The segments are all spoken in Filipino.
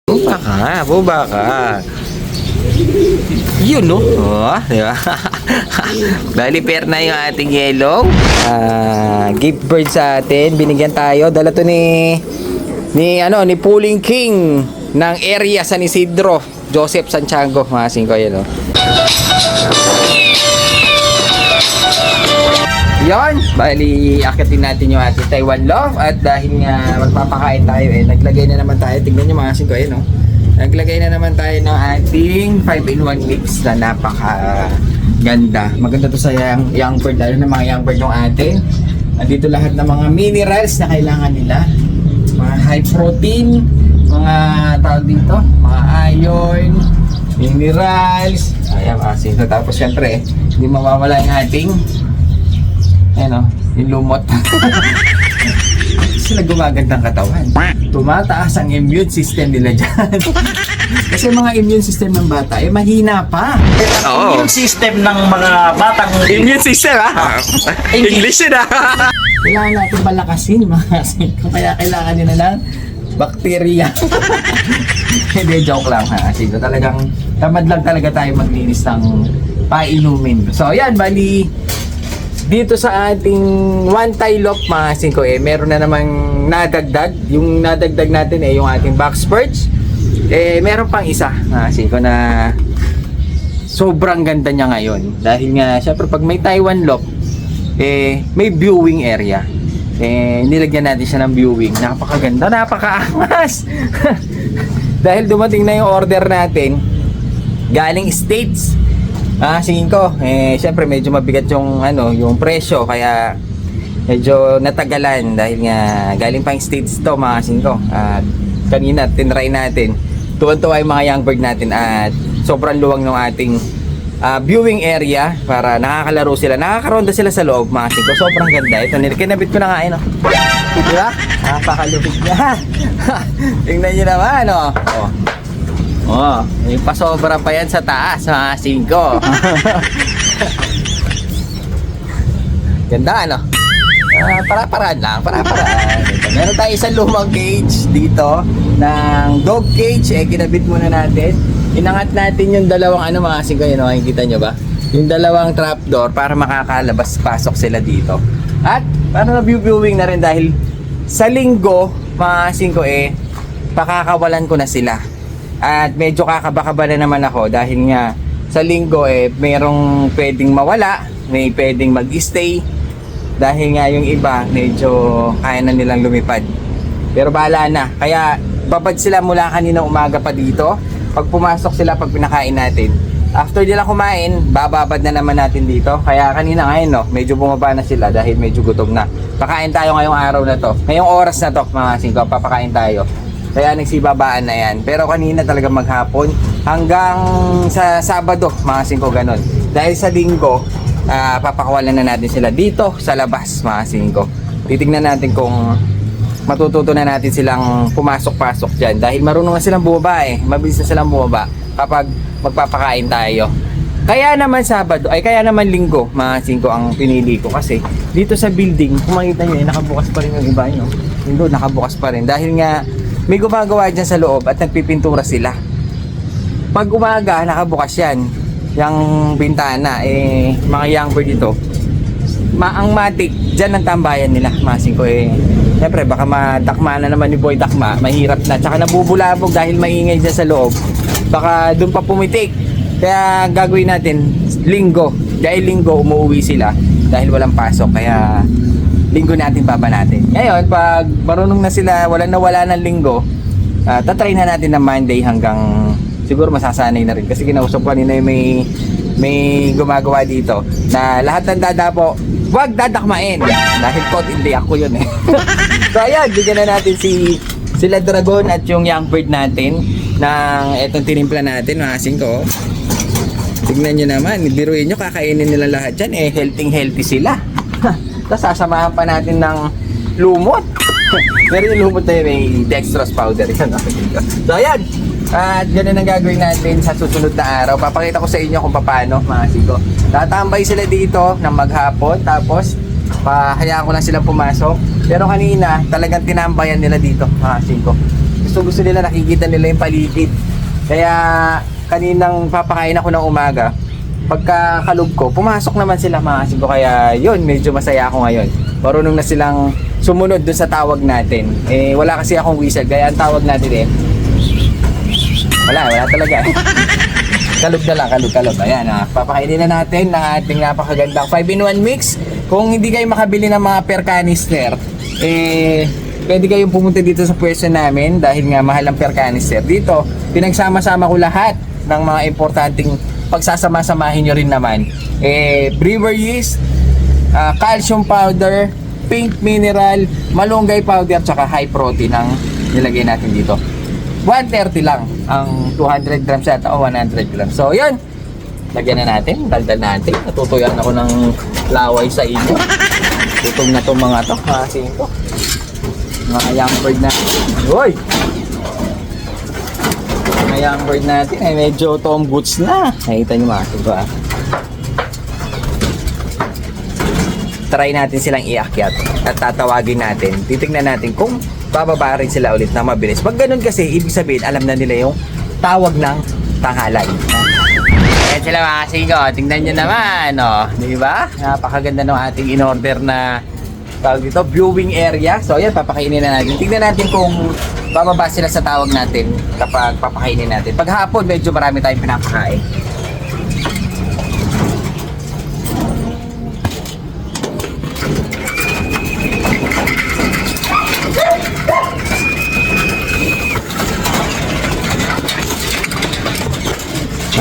Buba ka. Yun, no? Oh, di ba? Bali, pair na yung ating yellow. Gift bird sa atin. Binigyan tayo. Dala to ni Pulling King ng area San Isidro. Joseph Santiago. Masing ko yun, no? Yon, bali akitin natin yung ating Taiwan Love at dahil nga magpapakain tayo naglagay na naman tayo, tignan nyo mga singko no? Naglagay na naman tayo ng ating 5-in-1 mix na napaka ganda. Maganda to sa young bird, lalo na mga young bird yung atin. Andito lahat ng mga minerals na kailangan nila, mga high protein, mga tawag dito, mga iron, minerals, ayan mga singko. Tapos syempre hindi mawawala yung ating yung lumot. Sila gumagandang katawan. Tumataas ang immune system nila dyan. Kasi mga immune system ng bata, mahina pa. Immune system ng mga batang... Immune system, English yun, Kailangan natin palakasin, mga kung kaya kailangan nila ng bacteria. Hindi, joke lang, Kasi talagang, tamad lang talaga tayo maglinis ng painumin. So, ayan, bali, dito sa ating one tie lock mga singko meron na namang nadagdag. Yung nadagdag natin yung ating box perch. Meron pang isa mga singko na sobrang ganda niya ngayon. Dahil nga syempre pag may Taiwan lock may viewing area. Nilagyan natin siya ng viewing. Napakaganda, napakaangas. Dahil dumating na yung order natin galing States. Singin ko, syempre medyo mabigat yung yung presyo kaya medyo natagalan dahil nga galing pang States to mga singin ko. At kanina tinry natin. Tuwan-tuwa yung mga young bird natin at sobrang luwang ng ating viewing area para nakakalaro sila. Nakakaronda sila sa loob mga singin ko. Sobrang ganda. Ito, kinabit ko na nga Di ba? Napakalupit niya. Tingnan nyo naman, may pasobra pa yan sa taas, mga singko. Ganda, para-paraan lang, para-paraan. Meron tayo isang lumang cage dito ng dog cage. Kinabit muna natin. Inangat natin yung dalawang mga singko. Makikita nyo ba? Yung dalawang trapdoor para makakalabas-pasok sila dito. At para na-viewing na rin dahil sa linggo, mga singko pakakawalan ko na sila. At medyo kakaba-kaba na naman ako dahil nga sa linggo merong pwedeng mawala, may pwedeng mag-stay dahil nga yung iba medyo kaya na nilang lumipad. Pero bahala na. Kaya babad sila mula kanina umaga pa dito. Pag pumasok sila, pag pinakain natin, after nila kumain, bababad na naman natin dito. Kaya kanina ngayon medyo bumaba na sila dahil medyo gutom na. Pakain tayo ngayong araw na to. Ngayong oras na to mga singko, papakain tayo. Kaya nagsibabaan na yan. Pero kanina talaga maghapon hanggang sa Sabado, mga singko ganun. Dahil sa linggo, papakawalan na natin sila dito sa labas, mga singko. Titignan natin kung matututo na natin silang pumasok-pasok dyan. Dahil marunong na silang bumaba Mabilis na silang bumaba kapag magpapakain tayo. Kaya naman Sabado, kaya naman linggo, mga singko ang pinili ko. Kasi dito sa building, kung makita nyo, nakabukas pa rin yung iba Linggo, nakabukas pa rin. Dahil nga, may gumagawa dyan sa loob at nagpipintura sila. Pag umaga, nakabukas yan. Yung bintana, mga young bird dito. Ang matik, dyan ang tambayan nila. Masing ko siyempre, baka madakma na naman ni Boy Dakma. Mahirap na. Tsaka nabubulabog dahil maingay dyan sa loob. Baka dun pa pumitik. Kaya gagawin natin, linggo. Dahil linggo, umuwi sila. Dahil walang pasok. Kaya linggo natin babanatin. Ngayon, pag marunong na sila, wala ng linggo, tatry na natin na Monday hanggang siguro masasanay na rin. Kasi kinausap ko kanina may gumagawa dito na lahat ng dadapo, wag dadakmain. Dahil caught in the act ko yun So ayan, bigyan na natin sila Dragon at yung young bird natin ng etong tinimpla natin, mga singko. Tignan nyo naman, biruin nyo, kakainin nila lahat dyan. Healthy sila. Tapos sasamahan pa natin ng lumot. Pero yung lumot na yun may dextrose powder. So ayan. At ganun ang gagawin natin sa susunod na araw. Papakita ko sa inyo kung paano, mga siko. Tatambay sila dito ng maghapon. Tapos hayaan ko lang silang pumasok. Pero kanina talagang tinambayan nila dito, mga siko. gusto nila, nakikita nila yung paligid. Kaya kaninang papakain ako ng umaga, pagkakalog ko, pumasok naman sila mga kasing ko. Kaya yun, medyo masaya ako ngayon. Marunong na silang sumunod dun sa tawag natin. Eh, wala kasi akong whistle, kaya ang tawag natin wala talaga. Kalog na lang, kalog. Ayan, papakainin na natin ng ating napakagandang 5-in-1 mix. Kung hindi kayo makabili ng mga per canister, pwede kayong pumunta dito sa pwesto namin dahil nga mahal ang per canister. Dito, pinagsama-sama ko lahat ng mga importanteng pagsasama-samahin nyo rin naman. Brewer yeast, calcium powder, pink mineral, malunggay powder, tsaka high protein ang nilagay natin dito. 130 lang ang 200 grams yata o 100 grams. So, yun. Lagyan na natin, daldal natin. Natutuyan ako ng laway sa inyo. Gutom na itong mga to, kasi ito. Mga young bird natin. Uy! Mga young bird natin ay medyo Tom Goods na. Nakita nyo mga ito ba? Try natin silang iakyat at tatawagin natin. Titignan natin kung bababa rin sila ulit na mabilis. Pag ganun kasi, ibig sabihin, alam na nila yung tawag ng tanghali. Ayan sila mga kasingko. Tingnan nyo naman. Oh. Di ba? Napakaganda ng ating in-order na tawag dito, viewing area. So, ayan, papakainin na natin. Tingnan natin kung bababa sila sa tawag natin kapag papakainin natin. Pag hapon, medyo marami tayong pinapakain.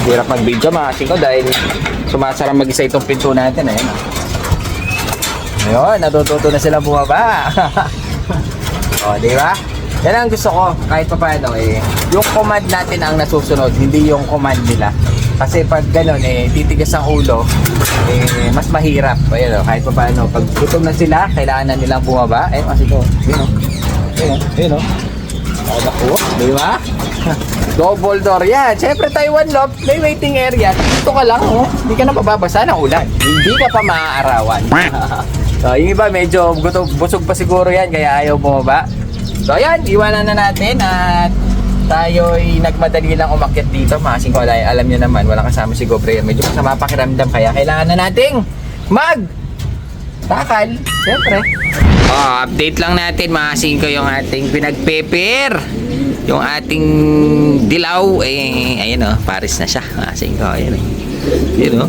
Hirap mag-video mga kasing ko dahil sumasara mag-isa itong pinto natin. Ayun, natututo na sila bumaba. O, di ba? Yan ang gusto ko kahit pa paano yung command natin ang nasusunod, hindi yung command nila. Kasi pag gano'n titigas ang ulo, mas mahirap. Ayun, kahit pa paano, pag gutom na sila, kailangan na nilang bumaba. Ayun, kasi ito, yun o. Ako, di ba? Double door yan. Siyempre, Taiwan Love, may waiting area. Dito ka lang, oh. Hindi ka na mababasa ng ulan. Hindi ka pa maaarawan. So, yung iba, medyo busog pa siguro yan, kaya ayaw bumaba. So, ayan, iwanan na natin at tayo'y nagmadali lang umakyat dito. Makasing ko, alam nyo naman, walang kasama si Gobre. Medyo masama pakiramdam, kaya kailangan na nating takal. Siyempre. Update lang natin mga singko yung ating pinag-prepare. Yung ating dilaw, ayun o, paris na siya. Mga singko, ayun o. Yun o.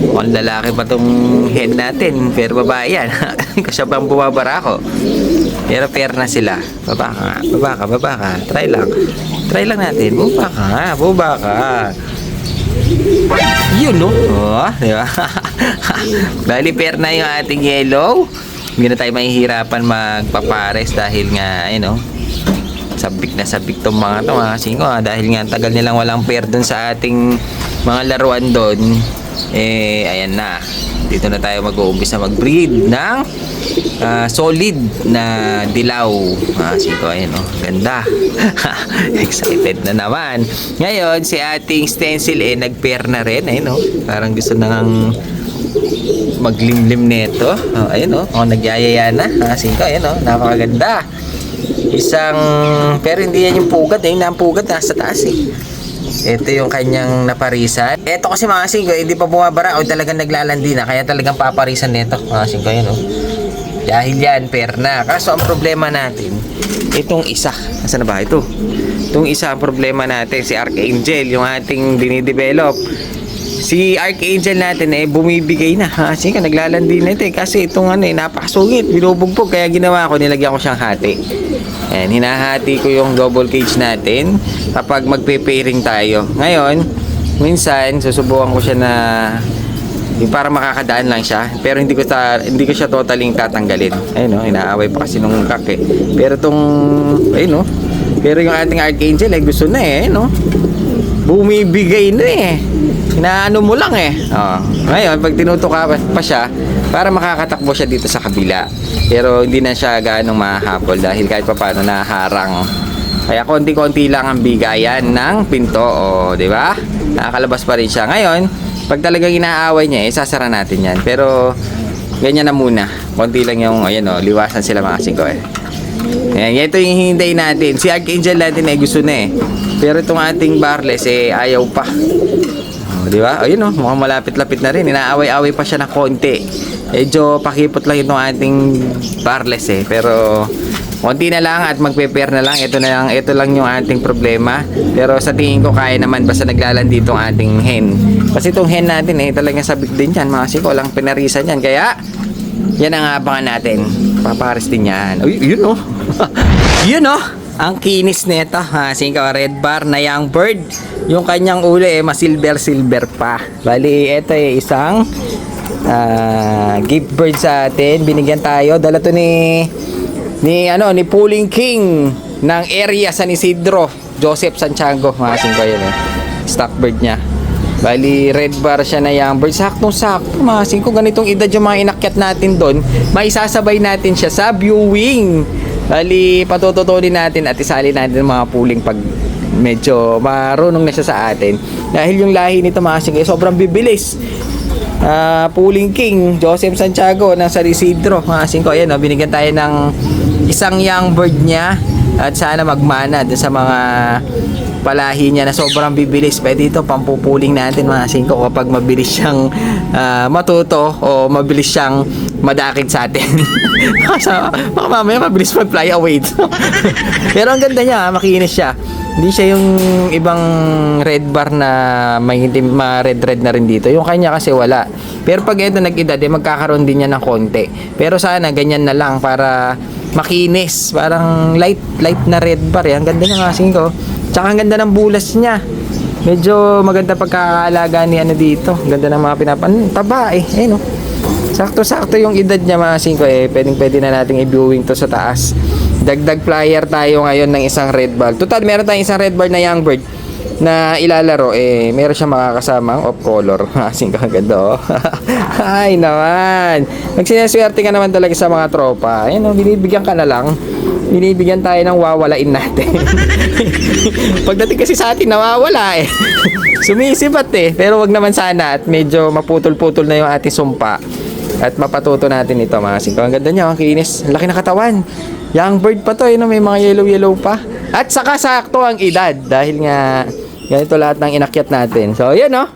Mukhang lalaki pa tong hen natin, pero babae yan. Kasi pang bumabara ako. Pero pair na sila. Baba ka. Try lang natin. Baba ka. Yun no? Di ba? Bali pair na yung ating yellow. Hindi na tayo mahihirapan magpapares dahil nga, ayun o. Sabik tong mga to mga kasingko dahil nga tagal nilang walang pair dun sa ating mga laruan doon. Ayan na. Dito na tayo mag-uumpisa mag-breed ng solid na dilaw. Kasingko, ayun o. Ganda. Excited na naman. Ngayon, si ating stencil nag-pair na rin. Ayun o. Parang gusto nang maglimlim nito. Ayun o. Nagyayaya na. Kasingko, ayun o. Napakaganda. Pero hindi yan yung pugad ang pugad nasa taas Ito yung kanyang naparisan. Ito kasi mga kasingko, hindi pa bumabara o talagang naglalandi na, kaya talagang paparisan nito mga kasingko yun dahil yan pair na. Kaso ang problema natin itong isa, nasaan na ba ito? Itong isa ang problema natin, si Archangel, yung ating dinidevelop. Si Archangel natin bumibigay na. Kasi naglalandi na ito kasi itong napakasungit, binubugbog. Kaya ginawa ko, nilagyan ko siyang hati. Ayan, hinahati ko yung double cage natin kapag magpe-pairing tayo. Ngayon, minsan susubukan ko siya na para makakadaan lang siya. Pero hindi ko siya totaling tatanggalin. Ayun inaaway pa kasi nung kake. Pero pero yung ating Archangel gusto na bumibigay na Inaano mo lang Ngayon, pag tinutuka pa siya, para makakatakbo siya dito sa kabila. Pero hindi na siya gaano mahahabol dahil kahit pa paano naharang. Kaya konti-konti lang ang bigayan ng pinto. Di ba? Nakakalabas pa rin siya. Ngayon, pag talagang inaaway niya, sasara natin yan. Pero, ganyan na muna. Konti lang yung, liwasan sila mga kasingko Ayan, ito yung hihintayin natin. Si Archangel natin ay gusto na eh. Pero itong ating Barles eh ayaw pa. Oh, di ba? Ayun oh, mukhang malapit-lapit na rin. Inaaway-away pa siya ng konti. Medyo pakipot lang itong ating Barles eh. Pero konti na lang at magpe-pair na lang. Ito lang yung ating problema. Pero sa tingin ko kaya naman basta naglalandi itong ating hen. Kasi itong hen natin eh talagang sabik din yan. Mga siko lang pinarisan yan. Kaya yan ang abangan natin. Papares din yan. Uy, yun oh. Yun oh. Ang kinis nito, ha, singko red bar na young bird. Yung kanyang ulo eh masilver pa. Bali, ito eh isang gift bird sa atin. Binigyan tayo. Dala to ni Pulling King ng area San Isidro, Joseph Santiago. Mga singko yun eh. Stock bird niya. Bali, red bar siya na young bird. Saktong-sakto, mga singko. Ganitong edad yung mga inakyat natin doon. Maisasabay natin siya sa viewing. Bali, patututunin natin at isali natin mga puling pag medyo marunong na siya sa atin. Dahil yung lahi nito mga singko, sobrang bibilis. Pulling King, Joseph Santiago ng San Isidro. Mga singko, ayan, binigyan tayo ng isang young bird niya. At sana magmana dun sa mga palahi niya na sobrang bibilis. Pwede ito pampupuling natin mga singko kapag mabilis siyang matuto o mabilis siyang madakit sa atin. Baka mamaya mabilis mag-fly away ito. Pero ang ganda niya, makinis siya. Hindi siya yung ibang red bar na may red na rin dito. Yung kanya kasi wala. Pero pag ito nag-edad, magkakaroon din niya ng konti. Pero sana ganyan na lang para makinis. Parang light na red bar. Ang ganda ng asing ko. Tsaka ang ganda ng bulas niya. Medyo maganda pagkakaalaga ni dito. Ganda ng mga taba eh. Ayun oh. Sakto-sakto yung edad niya mga singko eh. Pwede na nating i-viewing to sa taas. Dagdag flyer tayo ngayon ng isang red bar. Total, meron tayong isang red bar na young bird na ilalaro eh. Meron siya makakasamang off color. Mga singko, ganda oh. Ay naman. Magsineswerte ka naman talaga sa mga tropa. Ayun oh, binibigyan ka na lang. Binibigyan tayo ng wawalain natin. Pagdating kasi sa atin, nawawala eh. Sumisipat eh. Pero wag naman sana at medyo maputol-putol na yung ating sumpa. At mapatuto natin ito mga singko. Ang ganda niya, ang kinis. Ang laki na katawan. Young bird pa to, may mga yellow pa. At saka sakto ang edad. Dahil nga, ganito lahat ng inakyat natin. So, yan oh.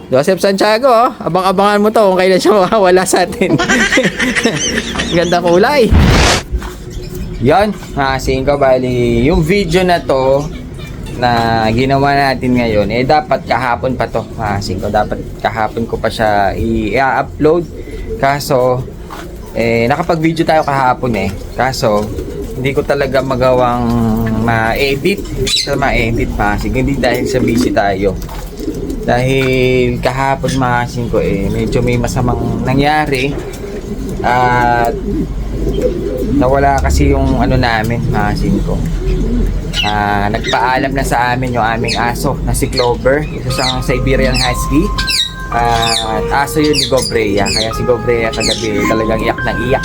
Joseph Santiago oh. Abang-abangan mo to kung kailan siya makawala sa atin. Ganda kulay. Yan, mga singko. Bali, yung video na to na ginawa natin ngayon, dapat kahapon pa to. Mga singko, dapat kahapon ko pa siya i-upload. Kaso, nakapag-video tayo kahapon eh. Kaso, hindi ko talaga magawang ma-edit. Ma-edit pa. Sige, hindi dahil sa busy tayo. Dahil kahapon mga singko medyo may masamang nangyari. At nawala kasi yung namin mga singko. Nagpaalam na sa amin yung aming aso na si Clover. Isa siyang Siberian Husky. At aso yun ni Gobrea. Kaya si Gobrea kagabi talagang iyak na iyak.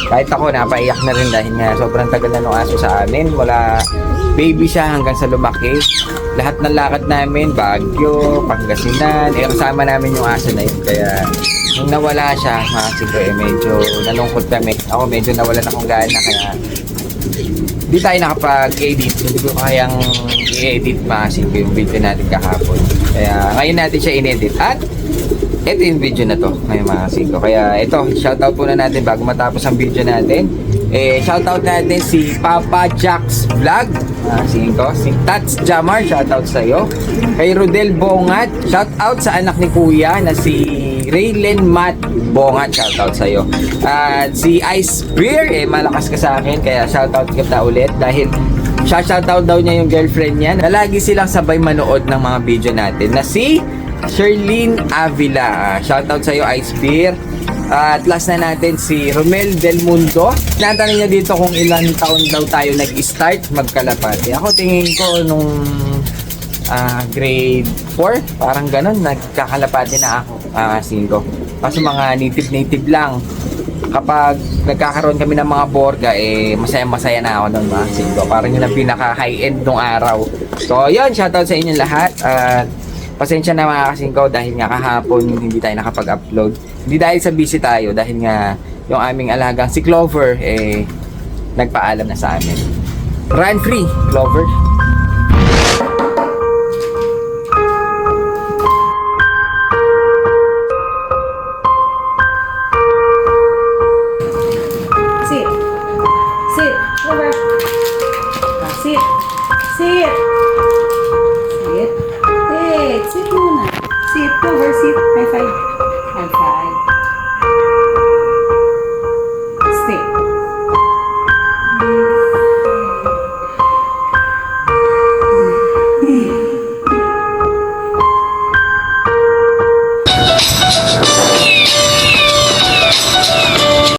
Kahit ako napaiyak na rin dahil nga sobrang tagal na nung aso sa amin. Wala, baby siya hanggang sa lumaki. Lahat ng lakad namin, Baguio, Pangasinan, kasama namin yung aso na yun. Kaya nung nawala siya, mga singko medyo nalungkot kami. Ako medyo nawalan akong gana kaya hindi tayo nakapag-edit. Hindi ko kayang i-edit mga singko yung video natin kahapon. Kaya ngayon natin siya in-edit. At ito yung video na to ngayon mga singko. Kaya ito, shoutout muna natin bago matapos ang video natin. Shoutout natin si Papa Jax Vlog. Singko. Si Tats Jamar, shoutout sa iyo. Kay Rodel Bongat, shoutout sa anak ni Kuya na si Raylen Matt Bongat, shoutout sa iyo. At si Ice Beer, malakas ka sa akin kaya shoutout kita ulit dahil shoutout daw niya yung girlfriend niya na lagi silang sabay manood ng mga video natin na si Sherlyn Avila. Shoutout sa iyo Ice Beer. At last na natin si Romel Del Mundo. Tinatanong niya dito kung ilang taon daw tayo nag-start magkalapati. Ako tingin ko nung grade 4, parang ganun, nagkakalapati na ako. Singko. Kaso mga native lang. Kapag nagkakaroon kami ng mga borga, masaya-masaya na ako nun mga singko. Parang yun ang pinaka-high-end nung araw. So, yun, shoutout sa inyong lahat. Pasensya na mga kasingko dahil nga kahapon hindi tayo nakapag-upload. Hindi dahil sa busy tayo, dahil nga yung aming alagang si Clover, nagpaalam na sa amin. Run free, Clover. Sit. Sit. Clover. Sit. Sit. Sit. Sit muna. Sit. Clover, sit. High five. High five.